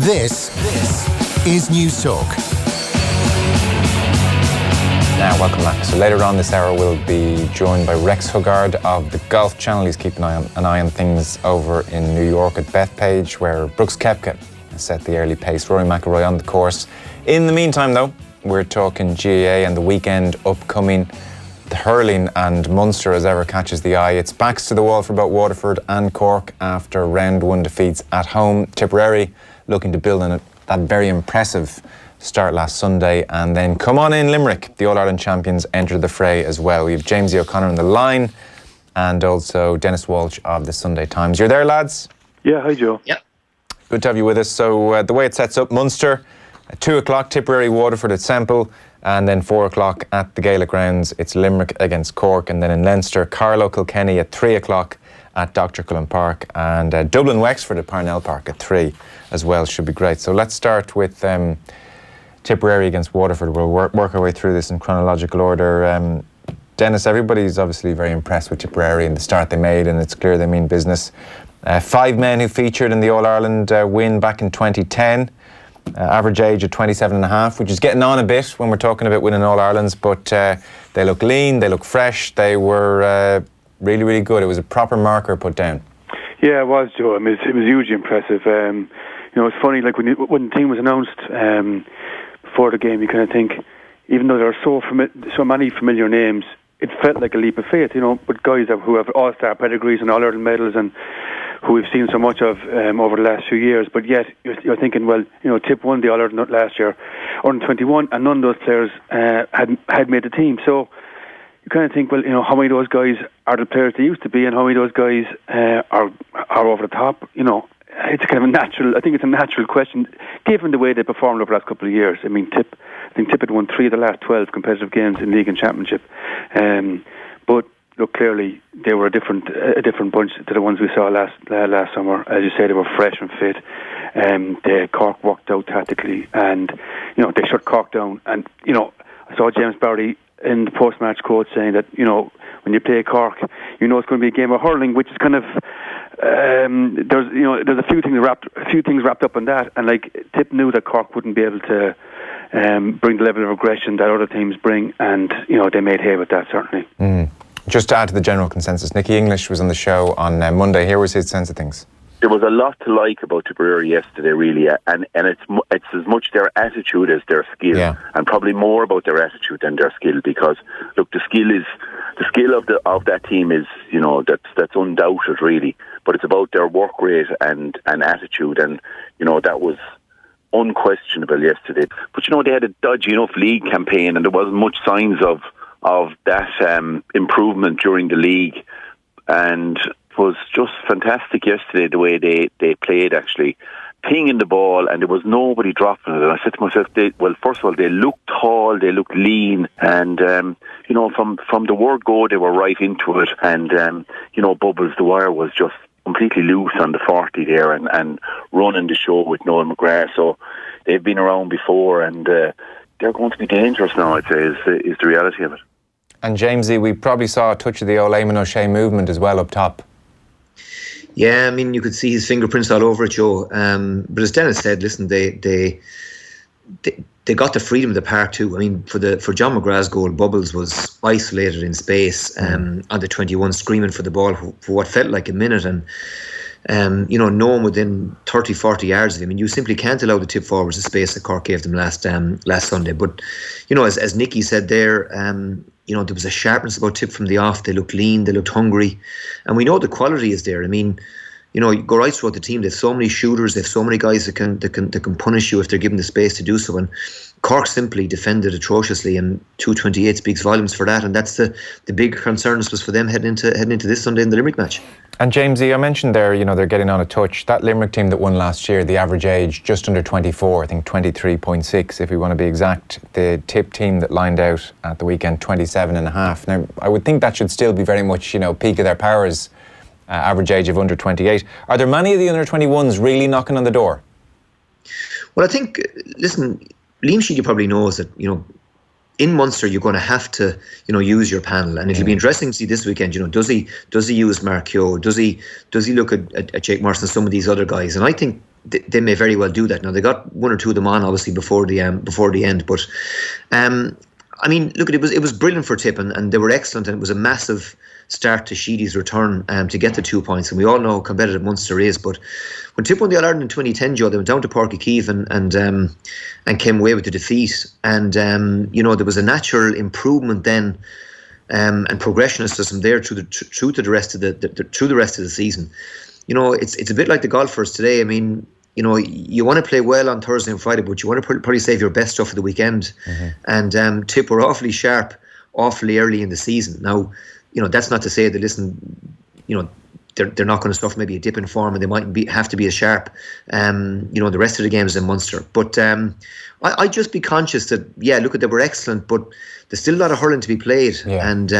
This is News Talk. Now, welcome back. So later on this hour, we'll be joined by Rex Huggard of the Golf Channel. He's keeping an eye on things over in New York at Bethpage, where Brooks Koepka has set the early pace. Rory McIlroy on the course. In the meantime, though, we're talking GAA and the weekend upcoming. The hurling and Munster as ever catches the eye. It's backs to the wall for both Waterford and Cork after round one defeats at home. Tipperary looking to build on it, that very impressive start last Sunday, and then come on in Limerick. The All-Ireland champions enter the fray as well. We have Jamesie O'Connor on the line and also Denis Walsh of the Sunday Times. You're there, lads? Yeah, hi Joe. Yeah. Good to have you with us. So the way it sets up, Munster at 2 o'clock, Tipperary, Waterford at Semple, and then 4 o'clock at the Gaelic Grounds, it's Limerick against Cork, and then in Leinster, Carlow Kilkenny at 3 o'clock at Dr. Cullen Park, and Dublin Wexford at Parnell Park at 3 as well. Should be great. So let's start with Tipperary against Waterford. We'll work our way through this in chronological order. Denis, everybody's obviously very impressed with Tipperary and the start they made, and it's clear they mean business. 5 men who featured in the All-Ireland win back in 2010. Average age of 27.5, which is getting on a bit when we're talking about winning All-Irelands, but they look lean, they look fresh, they were really, really good. It was a proper marker put down. Yeah, it was, Joe. I mean, it was hugely impressive. It's funny, like when the team was announced before the game, you kind of think, even though there are so many familiar names, it felt like a leap of faith, with guys who have all-star pedigrees and All-Ireland medals and who we've seen so much of over the last few years. But yet, you're thinking, well, Tip won the All-Ireland last year, under 21, and none of those players had made the team. So you kind of think, well, how many of those guys are the players they used to be, and how many of those guys are over the top? It's kind of a natural question, given the way they performed over the last couple of years. I mean, Tip had won 3 of the last 12 competitive games in league and championship. But look, clearly they were a different bunch to the ones we saw last summer. As you say, they were fresh and fit. Cork worked out tactically, and they shut Cork down. And I saw James Barry in the post-match quote saying that when you play Cork, it's going to be a game of hurling, which is kind of there's a few things wrapped up in that, and like Tip knew that Cork wouldn't be able to bring the level of aggression that other teams bring, and they made hay with that, certainly. Just to add to the general consensus, Nicky English was on the show on Monday. Here was his sense of things. There was a lot to like about Tipperary yesterday, really, and it's as much their attitude as their skill, and probably more about their attitude than their skill. Because look, the skill of that team is that's undoubted, really, but it's about their work rate and attitude, and that was unquestionable yesterday. But they had a dodgy enough league campaign, and there wasn't much signs of that improvement during the league, and it was just fantastic yesterday the way they played, actually pinging the ball, and there was nobody dropping it. And I said to myself, first of all, they looked tall, they looked lean, and from the word go, they were right into it. And Bubbles the Wire was just completely loose on the 40 there, and running the show with Noel McGrath. So they've been around before, and they're going to be dangerous now, I'd say, is the reality of it. And Jamesie, we probably saw a touch of the old Eamon O'Shea movement as well up top. Yeah, I mean, you could see his fingerprints all over it, Joe. But as Denis said, listen, they got the freedom of the park too. I mean, for John McGrath's goal, Bubbles was isolated in space on the 21, screaming for the ball for what felt like a minute, and no one within 30, 40 yards of him. And you simply can't allow the Tip forwards the space that Cork gave them last Sunday. But as Nicky said there, there was a sharpness about Tip from the off. They looked lean, they looked hungry, and we know the quality is there. I mean, you go right throughout the team. They have so many shooters. They have so many guys that can punish you if they're given the space to do so. And Cork simply defended atrociously, and 228 speaks volumes for that. And that's the big concern, I suppose, for them heading into this Sunday in the Limerick match. And Jamesie, I mentioned there, they're getting on a touch. That Limerick team that won last year, the average age just under 24, I think 23.6 if we want to be exact. The Tip team that lined out at the weekend, 27.5. Now, I would think that should still be very much, peak of their powers, average age of under 28. Are there many of the under 21s really knocking on the door? Well, I think, listen, Liam Sheedy probably knows that, in Munster, you're going to have to, use your panel, and it'll be interesting to see this weekend. Does he use Mark Keogh? Does he look at Jake Morrison and some of these other guys? And I think they may very well do that. Now they got one or two of them on obviously before the end, but I mean, look, it was brilliant for Tip, and they were excellent, and it was a massive start to Sheedy's return to get the 2 points. And we all know how competitive Munster is. But when Tip won the All-Ireland in 2010, Joe, they went down to Páirc Uí Chaoimh and came away with the defeat. And there was a natural improvement then and progression as system there through the rest of the season. It's a bit like the golfers today. I mean, you want to play well on Thursday and Friday, but you want to probably save your best stuff for the weekend. Mm-hmm. And Tip were awfully sharp, awfully early in the season. Now, that's not to say that, listen, they're not going to suffer maybe a dip in form, and they might have to be as sharp, the rest of the games in Munster. But I'd just be conscious that, look, they were excellent, but there's still a lot of hurling to be played. Yeah. And,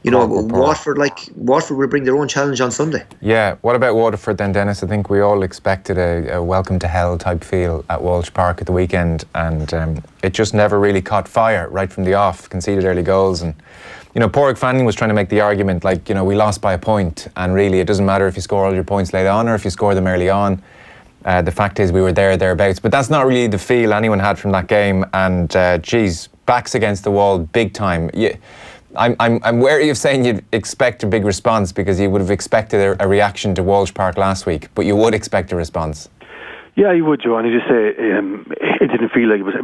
Waterford will bring their own challenge on Sunday. Yeah. What about Waterford then, Dennis? I think we all expected a welcome to hell type feel at Walsh Park at the weekend, and it just never really caught fire right from the off. Conceded early goals, and Pádraig Fanning was trying to make the argument we lost by a point, and really it doesn't matter if you score all your points late on or if you score them early on. The fact is we were thereabouts, but that's not really the feel anyone had from that game. And backs against the wall big time. I'm wary of saying you'd expect a big response, because you would have expected a reaction to Walsh Park last week, but you would expect a response. Yeah, you would, Joe. And you just say it didn't feel like it was.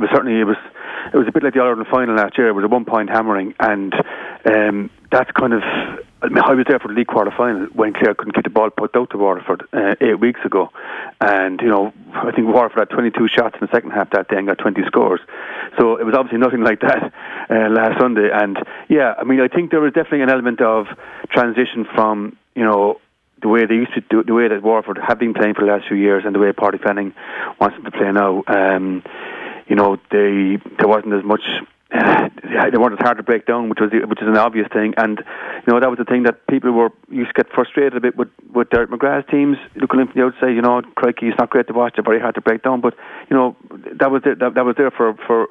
It was a bit like the All-Ireland final last year. It was a 1 point hammering, and that's kind of. I was there for the league quarter final when Clare couldn't get the ball put out to Waterford 8 weeks ago, and I think Waterford had 22 shots in the second half that day and got 20 scores. So it was obviously nothing like that last Sunday. And I think there was definitely an element of transition from the way they used to do, the way that Waterford have been playing for the last few years, and the way Pádraig Fanning wants them to play now. There wasn't as much. They weren't as hard to break down, which is an obvious thing, and that was the thing that people used to get frustrated a bit with Derek McGrath's teams looking in from the outside. Crikey, it's not great to watch; they're very hard to break down. But that was there for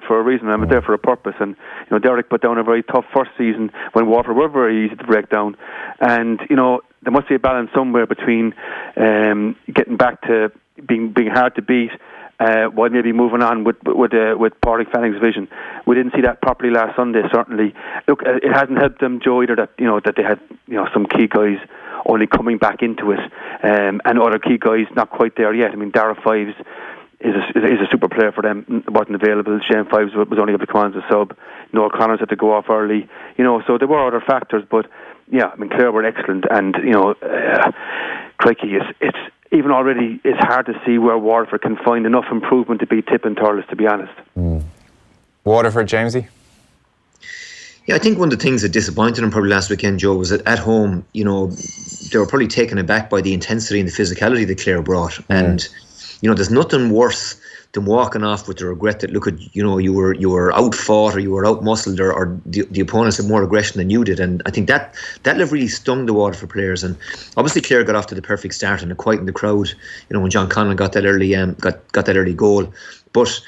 a reason, and it was there for a purpose. And Derek put down a very tough first season when Waterford were very easy to break down, and there must be a balance somewhere between getting back to being hard to beat. While maybe moving on with Pádraig Fanning's vision. We didn't see that properly last Sunday, certainly. Look, it hasn't helped them, Joe, either that they had some key guys only coming back into it, and other key guys not quite there yet. I mean, Dara Fives is a super player for them. Wasn't available. Shane Fives was only able to come on as a sub. Noel Connors had to go off early. So there were other factors, but Clare were excellent, and crikey, it's. Even already, it's hard to see where Waterford can find enough improvement to beat Tip and Thurles, to be honest. Waterford, Jamesie? Yeah, I think one of the things that disappointed them probably last weekend, Joe, was that at home, they were probably taken aback by the intensity and the physicality that Clare brought. And, there's nothing worse than walking off with the regret that, look, you were outfought, or you were outmuscled, or the opponents had more aggression than you did. And I think that really stung the Waterford players. And obviously Clare got off to the perfect start and it quietened the crowd, when John Conlon got that early goal. But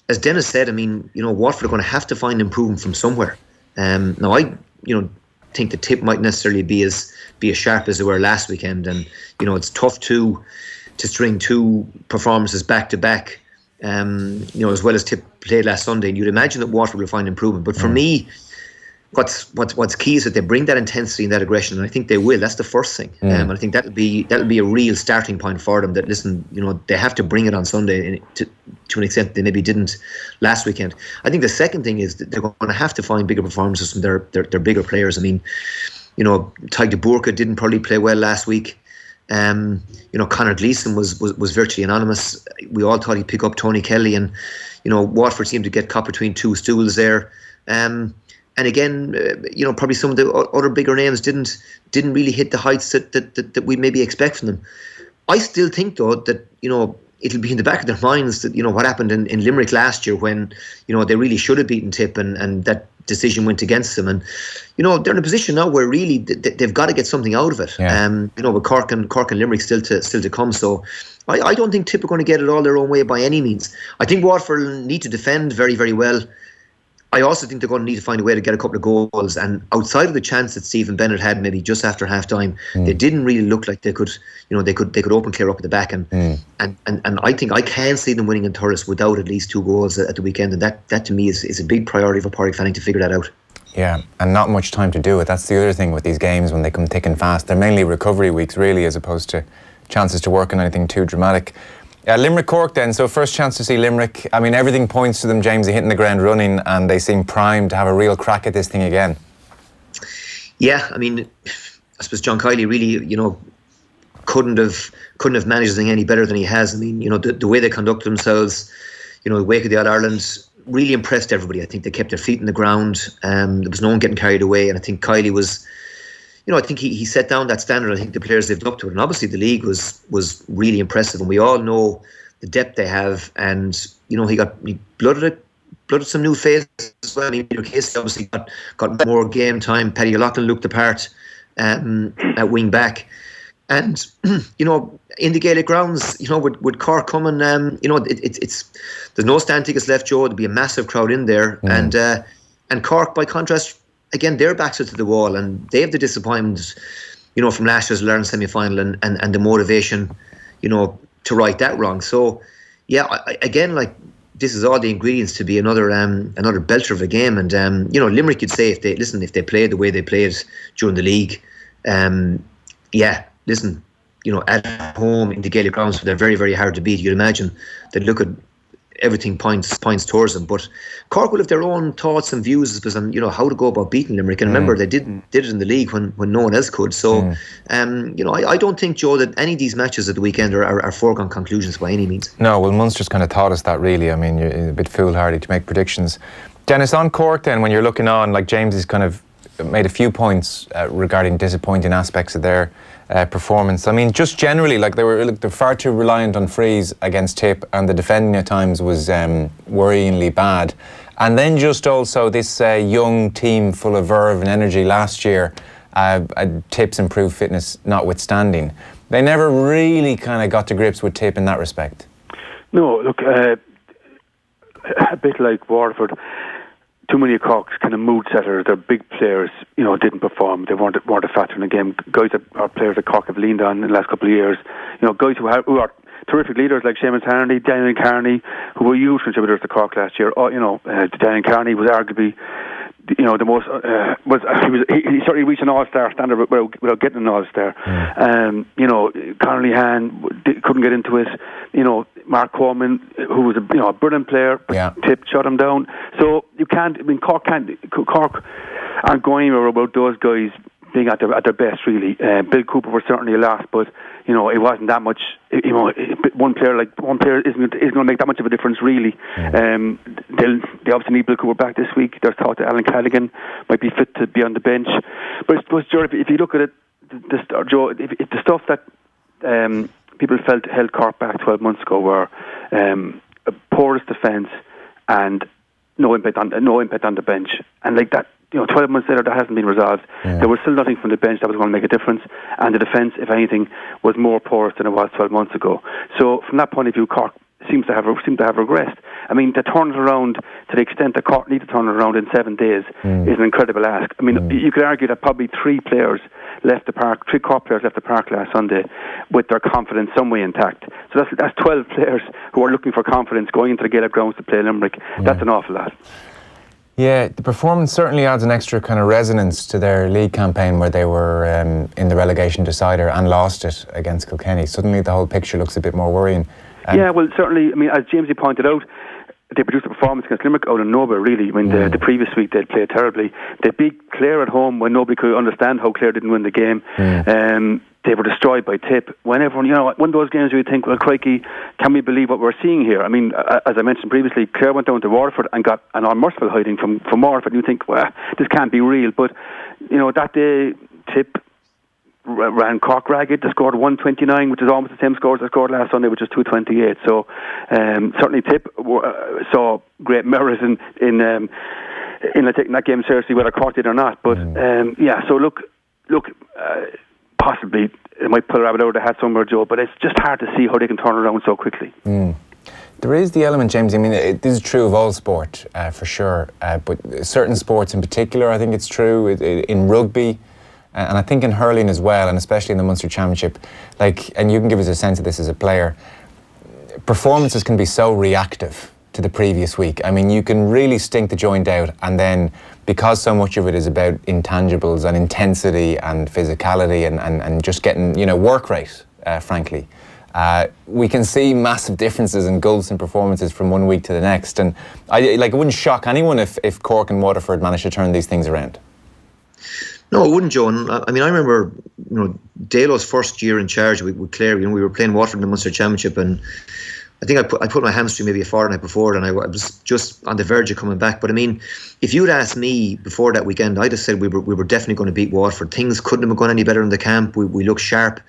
as Dennis said, I mean, Waterford are going to have to find improvement from somewhere. Now I think the Tip might necessarily be as sharp as they were last weekend, and it's tough to string two performances back to back. As well as Tip played last Sunday, and you'd imagine that Waterford will find improvement. But for me, what's key is that they bring that intensity and that aggression, and I think they will. That's the first thing. And I think that'll be a real starting point for them. That listen, they have to bring it on Sunday to an extent they maybe didn't last weekend. I think the second thing is that they're going to have to find bigger performances from their bigger players. I mean, Tadhg de Búrca didn't probably play well last week. Conor Gleeson was virtually anonymous. We all thought he'd pick up Tony Kelly, and Waterford seemed to get caught between two stools there. And again, probably some of the other bigger names didn't really hit the heights that we maybe expect from them. I still think though that it'll be in the back of their minds that what happened in Limerick last year when they really should have beaten Tip, and that decision went against them, and they're in a position now where really they've got to get something out of it. With Cork and Limerick still to come. So I don't think Tip are going to get it all their own way by any means. I think Waterford need to defend very, very well. I also think they're going to need to find a way to get a couple of goals. And outside of the chance that Stephen Bennett had, maybe just after half time, they didn't really look like they could open clear up at the back. And I think I can see them winning in Thurles without at least 2 goals at the weekend. And that to me is a big priority for Pádraig Fanning to figure that out. Yeah, and not much time to do it. That's the other thing with these games when they come thick and fast. They're mainly recovery weeks, really, as opposed to chances to work on anything too dramatic. Limerick Cork then, so first chance to see Limerick. I mean, everything points to them, Jamesie, hitting the ground running, and they seem primed to have a real crack at this thing again. Yeah, I mean, I suppose John Kiely really, couldn't have managed the thing any better than he has. I mean, the way they conduct themselves, the wake of the All-Ireland, really impressed everybody. I think they kept their feet in the ground. There was no one getting carried away, and I think Kiely was... I think he set down that standard. I think the players lived up to it. And obviously the league was really impressive. And we all know the depth they have. And, he blooded some new faces as well. I mean, Casey obviously got more game time. Paddy O'Loughlin looked the part at wing back. And, in the Gaelic grounds, with Cork coming, it's there's no stand tickets left, Joe. There'll be a massive crowd in there. And Cork, by contrast, again, their backs are to the wall, and they have the disappointment, from last year's Ireland semi-final and the motivation, to right that wrong. So, yeah, again, this is all the ingredients to be another belter of a game. And Limerick, you'd say if they played the way they played during the league, at home in the Gaelic grounds, they're very, very hard to beat. You'd imagine they'd look at everything points towards them. But Cork will have their own thoughts and views on how to go about beating Limerick. And remember, they did it in the league when no one else could. So I don't think, Joe, that any of these matches at the weekend are foregone conclusions by any means. No, well, Munster's kind of taught us that, really. I mean, you're a bit foolhardy to make predictions. Dennis, on Cork then, when you're looking on, James has kind of made a few points regarding disappointing aspects of their performance. I mean, just generally, they're far too reliant on frees against Tip, and the defending at times was worryingly bad. And then just also this young team full of verve and energy last year, Tip's improved fitness notwithstanding. They never really kind of got to grips with Tip in that respect. No, look, a bit like Waterford, too many of Cork's kind of mood setters, their big players, didn't perform. They weren't a factor in the game. Guys that are players that Cork have leaned on in the last couple of years, guys who are terrific leaders like Seamus Harney, Daniel Carney, who were huge contributors to Cork last year. Daniel Carney was arguably, the most he certainly reached an all-star standard without getting an all-star. Connolly Han couldn't get into it. Mark Coleman, who was a brilliant player, but Tip shut him down. So you can't. I mean, Cork aren't going anywhere about those guys being at their best, really. Bill Cooper was certainly a loss, but it wasn't that much. One player isn't going to make that much of a difference, really. They obviously need Bill Cooper back this week. There's thought that Alan Callaghan might be fit to be on the bench. But I suppose, Joe, if you look at it, if the stuff that people felt held Cork back 12 months ago were a porous defence and no impact on the bench, and like that. 12 months later, that hasn't been resolved. There was still nothing from the bench that was going to make a difference, and the defence, if anything, was more porous than it was 12 months ago. So, from that point of view, Cork seems to have regressed. I mean, to turn it around to the extent that Cork need to turn it around in 7 days is an incredible ask. I mean, you could argue that probably three Cork players left the park last Sunday with their confidence some way intact. So that's 12 players who are looking for confidence going into the Gaelic grounds to play Limerick. That's an awful lot. Yeah, the performance certainly adds an extra kind of resonance to their league campaign where they were in the relegation decider and lost it against Kilkenny. Suddenly the whole picture looks a bit more worrying. Yeah, well, certainly, I mean, as Jamesie pointed out, they produced a performance against Limerick out of nowhere, really. I mean, the previous week they'd played terribly. They beat Clare at home when nobody could understand how Clare didn't win the game. They were destroyed by Tip. When everyone, one of those games where you think, well, crikey, can we believe what we're seeing here? I mean, as I mentioned previously, Clare went down to Waterford and got an unmerciful hiding from Waterford. And you think, well, this can't be real. But, that day, Tip ran Cork ragged. They scored 129, which is almost the same score as they scored last Sunday, which was 228. So, certainly Tip saw great merit in taking that game seriously, whether Cork did or not. But, so look, possibly it might pull a rabbit out of the hat somewhere, Joe, but it's just hard to see how they can turn around so quickly. There is the element, James. I mean, this is true of all sport, for sure. But certain sports in particular, I think it's true. In rugby, and I think in hurling as well, and especially in the Munster Championship. And you can give us a sense of this as a player. Performances can be so reactive to the previous week. I mean, you can really stink the joint out, and then because so much of it is about intangibles and intensity and physicality and just getting, work rate, frankly. We can see massive differences in gulfs and performances from one week to the next, and it wouldn't shock anyone if Cork and Waterford managed to turn these things around. No, it wouldn't, Joe. And I mean, I remember, Dalo's first year in charge with Clare. We were playing Waterford in the Munster Championship, and I think I put my hamstring maybe a fortnight before, and I was just on the verge of coming back. But I mean, if you'd asked me before that weekend, I'd have said we were definitely going to beat Waterford. Things couldn't have gone any better in the camp. We looked sharp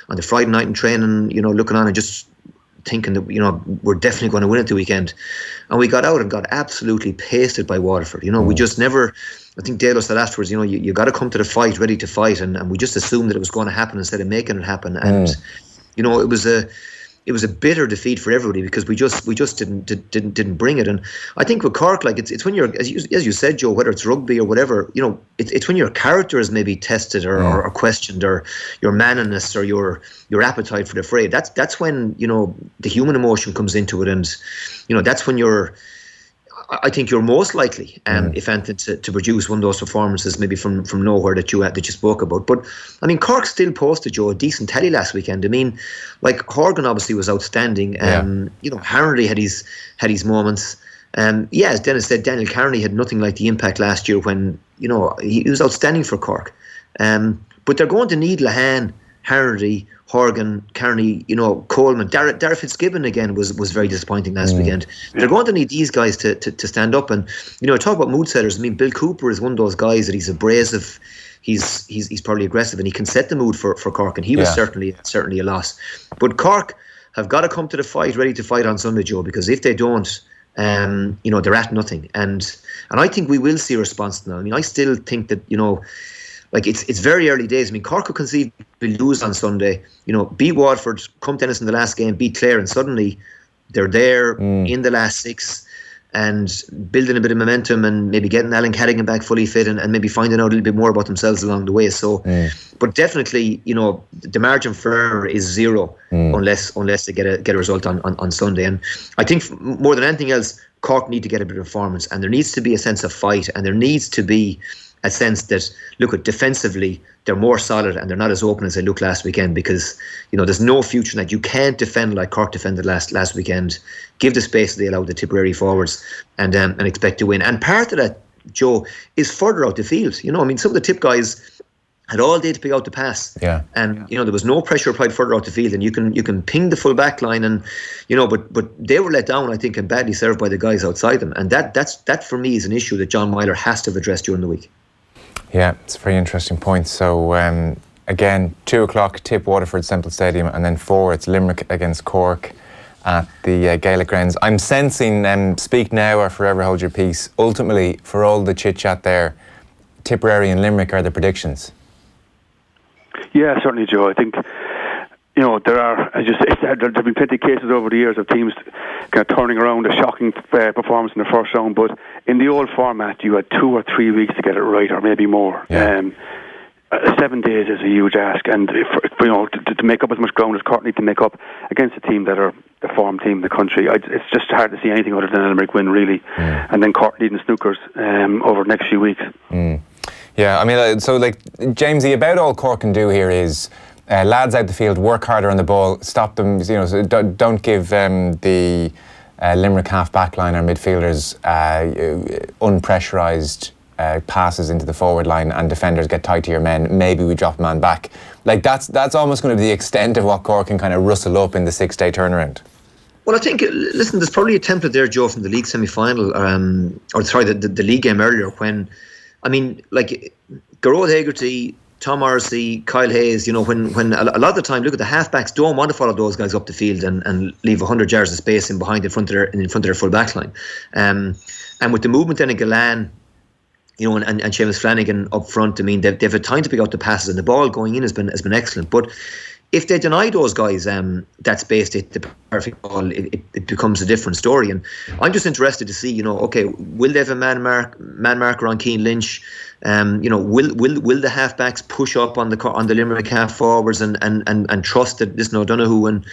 on the Friday night in training, looking on and just thinking that, we're definitely going to win it the weekend. And we got out and got absolutely pasted by Waterford. We just never, I think Dalo said afterwards, you got to come to the fight ready to fight. And we just assumed that it was going to happen instead of making it happen. And, it was a bitter defeat for everybody because we just didn't bring it. And I think with Cork, it's when you're, as you said, Joe, whether it's rugby or whatever, it's when your character is maybe tested or questioned, or your manliness or your appetite for the fray. That's when the human emotion comes into it, and that's when I think you're most likely, if anything, to produce one of those performances, maybe from nowhere that you spoke about. But I mean, Cork still posted, Joe, a decent tally last weekend. I mean, Horgan obviously was outstanding. Harnley had his moments. As Dennis said, Daniel Carney had nothing like the impact last year when he was outstanding for Cork. But they're going to need Lehane, Harnley, Horgan, Carney, Coleman. Dara Fitzgibbon again was very disappointing last weekend. They're going to need these guys to stand up, and talk about mood setters. I mean, Bill Cooper is one of those guys that he's abrasive, he's probably aggressive, and he can set the mood for Cork, and he was certainly a loss. But Cork have got to come to the fight ready to fight on Sunday, Joe, because if they don't, they're at nothing, and I think we will see a response now. I mean, I still think that it's very early days. I mean, Cork could conceivably lose on Sunday, beat Waterford, come Dennis in the last game, beat Clare, and suddenly they're there in the last six and building a bit of momentum and maybe getting Alan Cadigan back fully fit and maybe finding out a little bit more about themselves along the way. So, but definitely, the margin for error is zero unless they get a result on Sunday. And I think more than anything else, Cork need to get a bit of performance, and there needs to be a sense of fight, and there needs to be a sense that, defensively they're more solid and they're not as open as they looked last weekend, because there's no future in that. You can't defend like Cork defended last weekend, give the space they allowed the Tipperary forwards, and expect to win. And part of that, Joe, is further out the field. Some of the Tip guys had all day to pick out the pass, and there was no pressure applied further out the field, and you can ping the full back line, and but they were let down, I think, and badly served by the guys outside them, and that for me is an issue that John Myler has to have addressed during the week. Yeah, it's a very interesting point. So again, 2:00 Tip Waterford Semple Stadium, and then 4 it's Limerick against Cork at the Gaelic Grounds. I'm sensing speak now or forever hold your peace. Ultimately, for all the chit chat there, Tipperary and Limerick are the predictions. Yeah, certainly, Joe. I think there are, as you say, there have been plenty of cases over the years of teams kind of turning around a shocking performance in the first round, but in the old format you had 2 or 3 weeks to get it right, or maybe more. 7 days is a huge ask, and to make up as much ground as Cork need to make up against a team that are the form team in the country, it's just hard to see anything other than a Limerick win, really. And then Cork needing snookers over the next few weeks. Yeah, I mean, so Jamesie, about all Cork can do here is lads out the field, work harder on the ball, stop them, so don't give the Limerick half-back line or midfielders unpressurised passes into the forward line, and defenders get tight to your men. Maybe we drop a man back. That's almost going to be the extent of what Cork can kind of rustle up in the 6-day turnaround. Well, I think, listen, there's probably a template there, Joe, from the league semi-final, the league game earlier when, Garrod Hegarty, Tom Morrissey, Kyle Hayes, when a lot of the time, look at the halfbacks don't want to follow those guys up the field and leave 100 yards of space in front of their full back line. And with the movement then in Gillane, and Seamus Flanagan up front, I mean, they've had time to pick out the passes, and the ball going in has been excellent. But if they deny those guys that space, the perfect ball, it becomes a different story. And I'm just interested to see, okay, will they have a man marker on Keane Lynch? Will the halfbacks push up on the Limerick half forwards and trust that listen, O'Donoghue and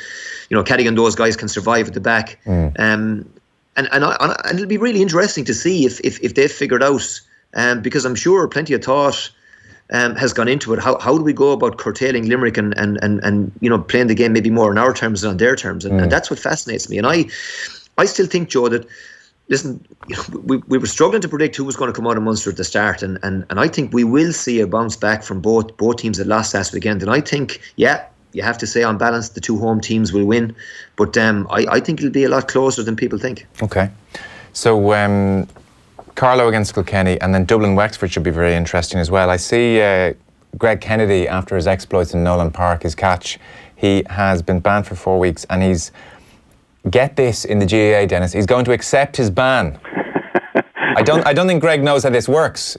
Cadigan, those guys can survive at the back. And it'll be really interesting to see if they've figured out, because I'm sure plenty of thought has gone into it. How do we go about curtailing Limerick and playing the game maybe more on our terms than on their terms? And that's what fascinates me. And I still think, Joe, that listen, we were struggling to predict who was going to come out of Munster at the start, and I think we will see a bounce back from both teams that lost last weekend. And I think, you have to say on balance the two home teams will win, but I think it'll be a lot closer than people think. Okay, so Carlow against Kilkenny, and then Dublin-Wexford should be very interesting as well. I see Greg Kennedy, after his exploits in Nolan Park, his catch, he has been banned for 4 weeks, and he's, get this, in the GAA, Dennis, he's going to accept his ban. I don't think Greg knows how this works.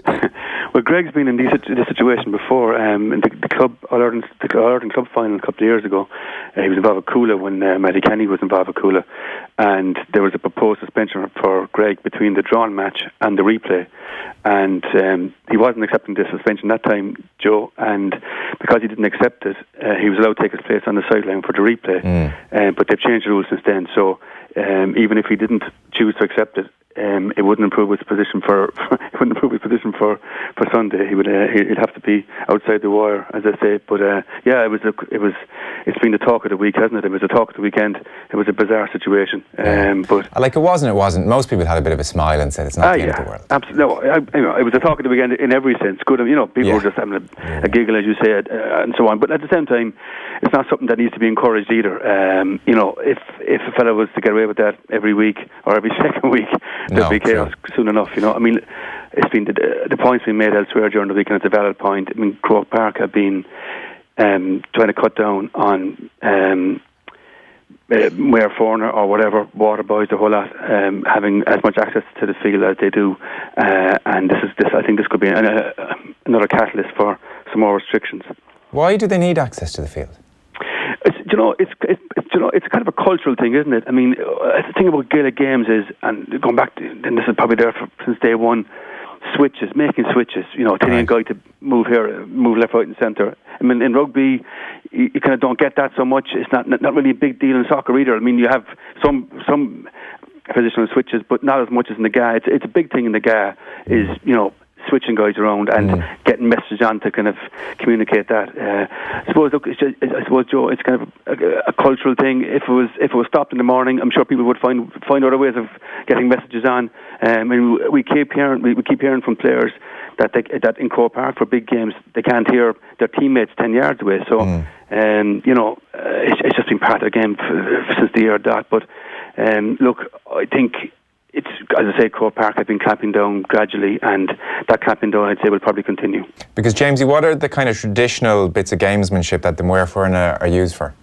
Well, Greg's been in this situation before. In the club All-Ireland club final a couple of years ago, he was involved with Coola when Matty Kenny was involved with Coola, and there was a proposed suspension for Greg between the drawn match and the replay, and he wasn't accepting the suspension that time, Joe, and because he didn't accept it, he was allowed to take his place on the sideline for the replay. But they've changed the rules since then, so even if he didn't choose to accept it, it wouldn't improve his position for Sunday. He'd have to be outside the wire, as I say. But it's been the talk of the week, hasn't it? It was the talk of the weekend. It was a bizarre situation. But it wasn't. Most people had a bit of a smile and said it's not the end of the world. Absolutely. No, it was the talk of the weekend in every sense. Good, people were just having a giggle, as you said, and so on. But at the same time, it's not something that needs to be encouraged either. If a fella was to get away with that every week or every second week, there'd be chaos soon enough. It's been the points being made elsewhere during the week, and it's a valid point. Croke Park have been trying to cut down on Mayor Forner or whatever, water boys, the whole lot, having as much access to the field as they do, and I think this could be another catalyst for some more restrictions. Why do they need access to the field? It's kind of a cultural thing, isn't it? The thing about Gaelic games is, and going back to, and this is probably there since day one, making switches, telling a guy to move here, move left, right and centre. In rugby, you kind of don't get that so much. It's not really a big deal in soccer either. You have some positional switches, but not as much as in the GAA. It's a big thing in the GAA, is, switching guys around and getting messages on to kind of communicate that. I suppose, Joe, it's kind of a cultural thing. If it was stopped in the morning, I'm sure people would find other ways of getting messages on. We keep hearing from players that in Croke Park for big games they can't hear their teammates 10 yards away. So it's just been part of the game since the year that. But look, I think it's, as I say, Croke Park have been clamping down gradually, and that clamping down, I'd say, will probably continue. Because, Jamesie, what are the kind of traditional bits of gamesmanship that the Muir Furna are used for?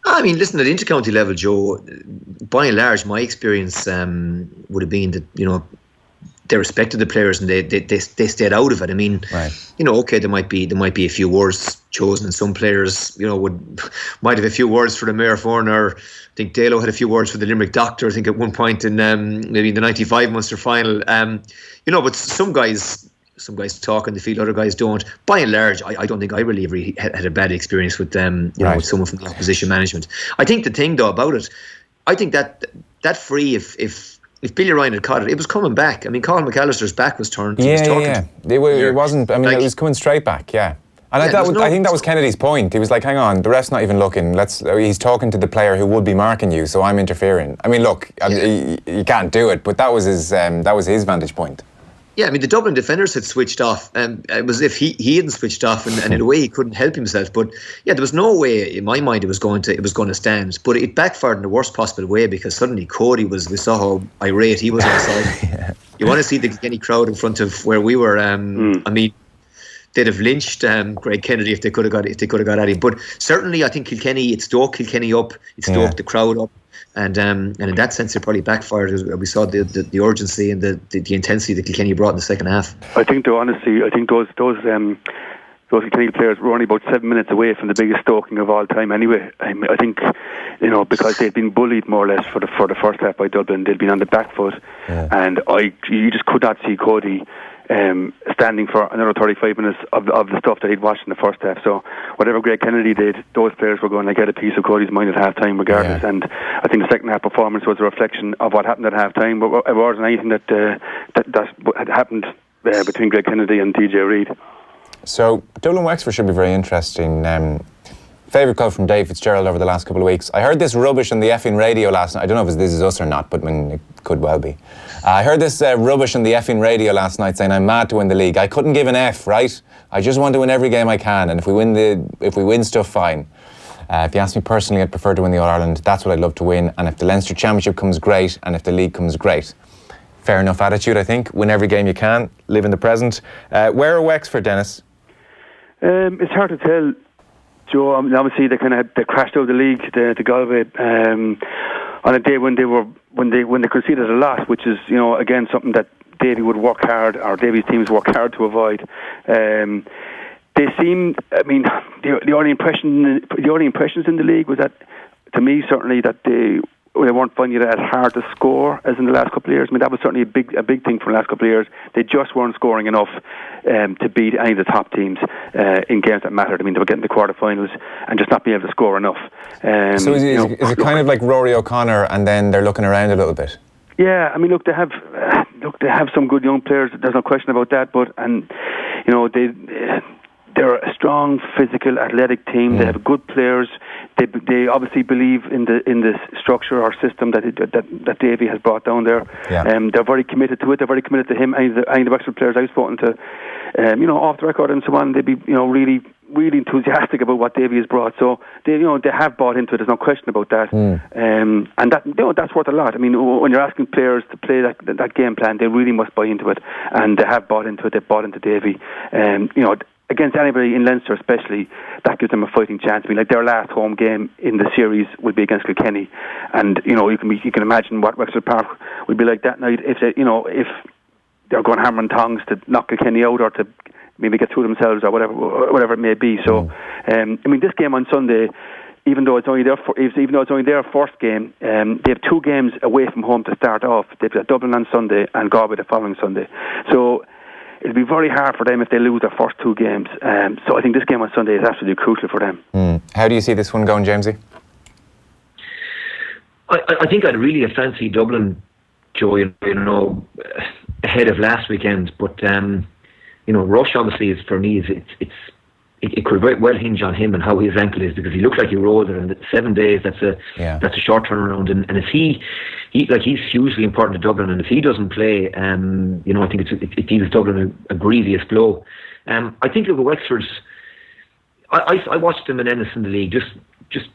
Listen, at intercounty level, Joe, by and large, my experience would have been that, they respected the players and they stayed out of it. Okay, there might be a few words chosen, and some players, might have a few words for the Mayor Forner. I think Dalo had a few words for the Limerick Doctor, I think at one point in maybe in the 95 Munster final. But some guys talk on the field, other guys don't. By and large, I don't think I really had a bad experience with with someone from the opposition management. I think the thing though about it, I think that free, if Billy Ryan had caught it, it was coming back. Colin McAllister's back was turned. It wasn't. It was coming straight back. Yeah. And I think that was Kennedy's point. He was like, hang on, the ref's not even looking. He's talking to the player who would be marking you, so I'm interfering. You can't do it, but that was his vantage point. Yeah, the Dublin defenders had switched off. It was as if he hadn't switched off, and in a way he couldn't help himself. But yeah, there was no way in my mind it was going to stand. But it backfired in the worst possible way, because suddenly Cody we saw how irate he was outside. You want to see the Kilkenny crowd in front of where we were. They'd have lynched Greg Kennedy if they could have got at him. But certainly, I think Kilkenny, it stoked Kilkenny up, it stoked the crowd up, and in that sense, it probably backfired. We saw the urgency and the intensity that Kilkenny brought in the second half. I think, though, honestly, those those Kilkenny players were only about 7 minutes away from the biggest stoking of all time anyway. I think, because they'd been bullied more or less for the first half by Dublin, they'd been on the back foot, and you just could not see Cody standing for another 35 minutes of the stuff that he'd watched in the first half. So whatever Greg Kennedy did, those players were going to get a piece of Cody's mind at half time regardless. And I think the second half performance was a reflection of what happened at half time, but it wasn't anything that had happened between Greg Kennedy and TJ Reid. So Dublin Wexford should be very interesting. Favourite call from Dave Fitzgerald over the last couple of weeks. I heard this rubbish on the effing radio last night. I don't know if this is us or not, but it could well be. I heard this rubbish on the effing radio last night saying I'm mad to win the league. I couldn't give an F, right? I just want to win every game I can, and if we win stuff, fine. If you ask me personally, I'd prefer to win the All-Ireland. That's what I'd love to win. And if the Leinster Championship comes, great. And if the league comes, great. Fair enough attitude, I think. Win every game you can. Live in the present. Where are Wexford, Dennis? It's hard to tell, Joe. Obviously, they crashed out of the league to Galway on a day when they conceded a lot, which is again something that Davy would work hard, or Davy's teams work hard to avoid. They seem. The only impressions in the league was that, to me, certainly that they weren't finding it as hard to score as in the last couple of years. That was certainly a big thing for the last couple of years. They just weren't scoring enough to beat any of the top teams in games that mattered. They were getting to the quarterfinals and just not being able to score enough. So is it kind of like Rory O'Connor, and then they're looking around a little bit? Yeah, they have some good young players. There's no question about that. But they're a strong, physical, athletic team. They have good players. They obviously believe in the structure or system that Davy has brought down there. Yeah. They're very committed to it. They're very committed to him. Any of the Wexford players I've spoken to, off the record and so on, they'd be really, really enthusiastic about what Davy has brought. So they have bought into it. There's no question about that. And that's worth a lot. When you're asking players to play that game plan, they really must buy into it, and they have bought into it. They've bought into Davy. Against anybody in Leinster especially, that gives them a fighting chance. Their last home game in the series would be against Kilkenny, and you can imagine what Wexford Park would be like that night if they're going hammer and tongs to knock Kilkenny out, or to maybe get through themselves, or whatever it may be. So, this game on Sunday, even though it's only their first game, they have 2 games away from home to start off. They've got Dublin on Sunday and Galway the following Sunday. So it'll be very hard for them if they lose their first 2 games. So I think this game on Sunday is absolutely crucial for them. How do you see this one going, Jamesie? I think I'd really fancy Dublin, Joe, ahead of last weekend. But, Rush obviously is, for me, it could very well hinge on him and how his ankle is, because he looks like he rolled it, and 7 days, that's a short turnaround. And if he's hugely important to Dublin, and if he doesn't play, I think it deals Dublin a grievous blow. I think look at Wexford's. I watched them in Ennis in the league. Just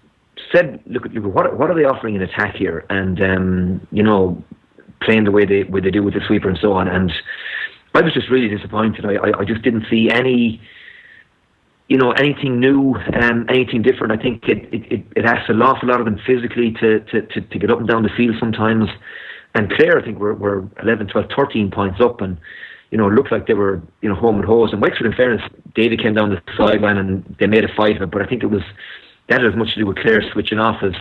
said, look what are they offering in attack here, and playing the way they do with the sweeper and so on. And I was just really disappointed. I just didn't see any. Anything new, anything different. I think it asks an awful lot of them physically to get up and down the field sometimes. And Clare, I think, were 11, 12, 13 points up, and looked like they were home and hose. And Wexford, in fairness, David came down the sideline and they made a fight of it. But I think that had as much to do with Clare switching off as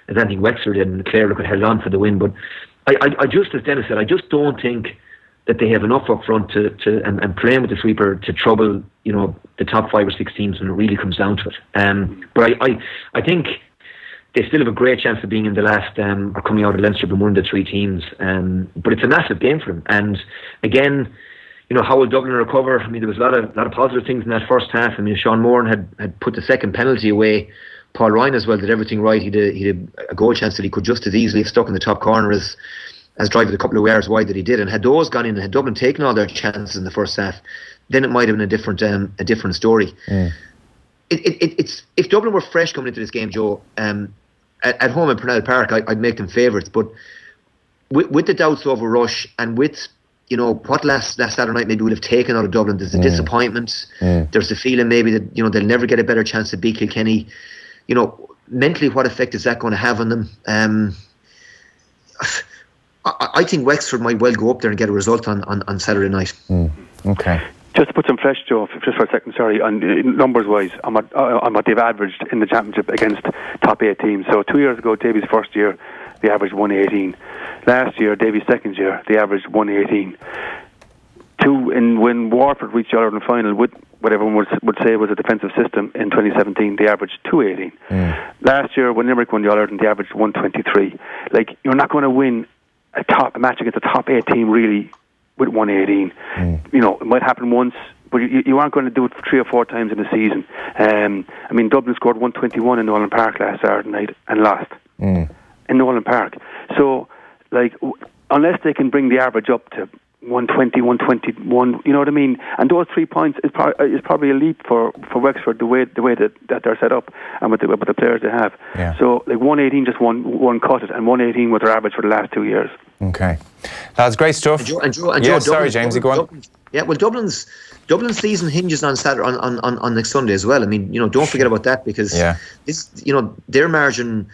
anything Wexford did, and Clare held on for the win. But I just, as Dennis said, I just don't think that they have enough up front and playing with the sweeper to trouble the top 5 or 6 teams when it really comes down to it. But I think they still have a great chance of being in the last or coming out of Leinster being one of the 3 teams. But it's a massive game for them. And again, how will Dublin recover? There was a lot of positive things in that first half. Sean Moran had put the second penalty away. Paul Ryan as well did everything right. He had a goal chance that he could just as easily have stuck in the top corner as driving a couple of yards wide that he did. And had those gone in, and had Dublin taken all their chances in the first half, then it might have been a different story. It's if Dublin were fresh coming into this game, Joe, at home in Purnell Park, I'd make them favourites. But with the doubts over Rush, and with what last Saturday night maybe would have taken out of Dublin, there's a disappointment. There's a feeling maybe that they'll never get a better chance to beat Kilkenny. Mentally, what effect is that going to have on them? I think Wexford might well go up there and get a result on Saturday night. Okay. Just to put some flesh, Joe, just for a second, sorry, on numbers-wise, on what they've averaged in the championship against top 8 teams. So 2 years ago, Davy's first year, they averaged 118. Last year, Davy's second year, they averaged 118. When Waterford reached the All-Ireland final with what everyone would say was a defensive system in 2017, they averaged 218. Last year, when Limerick won the All-Ireland, they averaged 123. Like, you're not going to win a match against a top 8 team, really, with 118. You know, it might happen once, but you aren't going to do it 3 or 4 times in a season. I mean, Dublin scored 121 in Nolan Park last Saturday night and lost in Nolan Park. So, like, unless they can bring the average up to 120, 121, you know what I mean? And those 3 points is probably a leap for Wexford, the way that they're set up and with the players they have. Yeah. So, like, 118 just one cut it, and 118 was their average for the last 2 years. Okay. That's great stuff. And Joe, sorry, Jamesie, go on. Yeah, well, Dublin's season hinges on Saturday on next Sunday as well. I mean, you know, don't forget about that, because this, you know, their margin,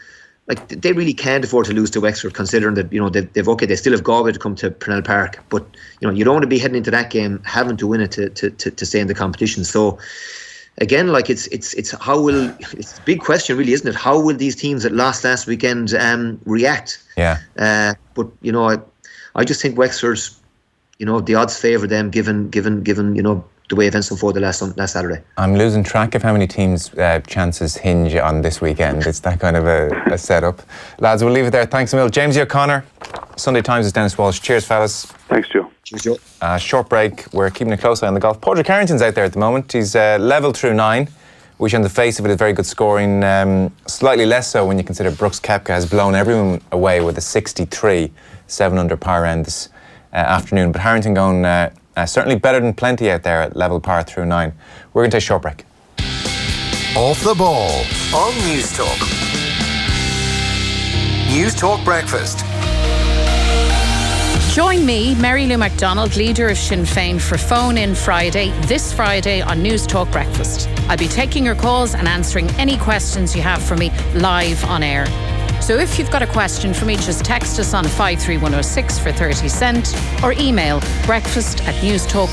like, they really can't afford to lose to Wexford, considering that, you know, they still have Galway to come to Purnell Park, but, you know, you don't want to be heading into that game having to win it to stay in the competition. So again, like, it's a big question, really, isn't it? How will these teams that lost last weekend react? Yeah. But, you know, I just think Wexford's, you know, the odds favour them, given you know, the way events unfolded last Saturday. I'm losing track of how many teams' chances hinge on this weekend. It's that kind of a setup. Lads, we'll leave it there. Thanks a million. Jamesie O'Connor, Sunday Times' Denis Walsh. Cheers, fellas. Thanks, Joe. Cheers, Joe. Short break. We're keeping a close eye on the golf. Padraig Harrington's out there at the moment. He's level through 9, which on the face of it is very good scoring. Slightly less so when you consider Brooks Koepka has blown everyone away with a 63, 7 under par round this afternoon. But Harrington going certainly better than plenty out there at level par through 9. We're going to take a short break. Off the ball on News Talk. News Talk Breakfast. Join me, Mary Lou MacDonald, leader of Sinn Féin, for Phone In Friday, this Friday on News Talk Breakfast. I'll be taking your calls and answering any questions you have for me live on air. So if you've got a question for me, just text us on 53106 for 30 cent or email breakfast@newstalk.ie.